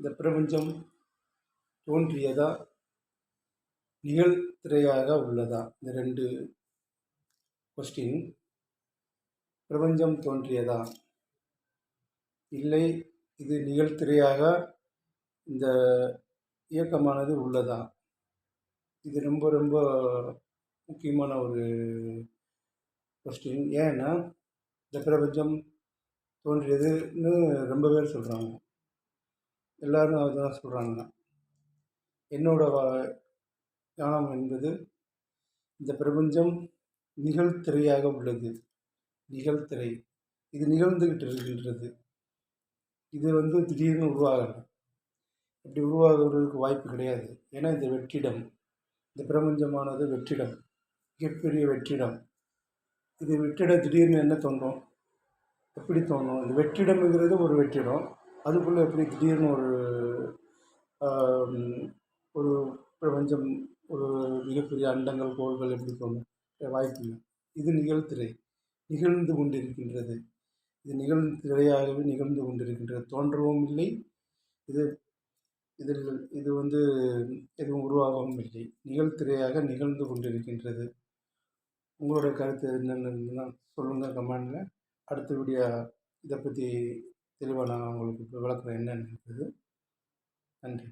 இந்த பிரபஞ்சம் தோன்றியதா, நிகழ்திரையாக உள்ளதா? இந்த 2 கொஸ்டின். பிரபஞ்சம் தோன்றியதா? இல்லை, இது நிகழ்திரையாக இந்த இயக்கமானது உள்ளதா? இது ரொம்ப ரொம்ப முக்கியமான ஒரு கொஸ்டின். ஏன்னா, இந்த பிரபஞ்சம் தோன்றியதுன்னு ரொம்ப பேர் சொல்கிறாங்க. எல்லோரும் அதுதான் சொல்கிறாங்க. என்னோட ஞானம் என்பது இந்த பிரபஞ்சம் நிகழ்திரையாக உள்ளது. நிகழ்திரை. இது நிகழ்ந்துக்கிட்டு இருக்கின்றது. இது திடீர்னு உருவாகலை. இப்படி உருவாகுவதற்கு வாய்ப்பு கிடையாது. ஏன்னா இது வெற்றிடம். இந்த பிரபஞ்சமானது வெற்றிடம், மிகப்பெரிய வெற்றிடம். இது வெற்றிடம் திடீர்னு என்ன தோன்றும்? எப்படி தோணும்? இந்த வெற்றிடம்ங்கிறது ஒரு வெற்றிடம். அதுக்குள்ளே எப்படி திடீர்னு ஒரு பிரபஞ்சம், ஒரு மிகப்பெரிய அண்டங்கள், கோள்கள் எப்படி தோணும்? வாய்ப்பு இல்லை. இது நிகழ்திரை, நிகழ்ந்து கொண்டிருக்கின்றது. இது நிகழ்திரையாகவே நிகழ்ந்து கொண்டிருக்கின்றது. தோன்றவும் இல்லை, இது இதில் இது எதுவும் உருவாகவும் இல்லை. நிகழ்திரையாக நிகழ்ந்து கொண்டிருக்கின்றது. உங்களோட கருத்து என்னென்னு சொல்லுங்கள் கமெண்டில். அடுத்த வீடியோ இதை பற்றி தெளிவாக நான் உங்களுக்கு விளக்குறேன் என்னென்னு இருக்குது. நன்றி.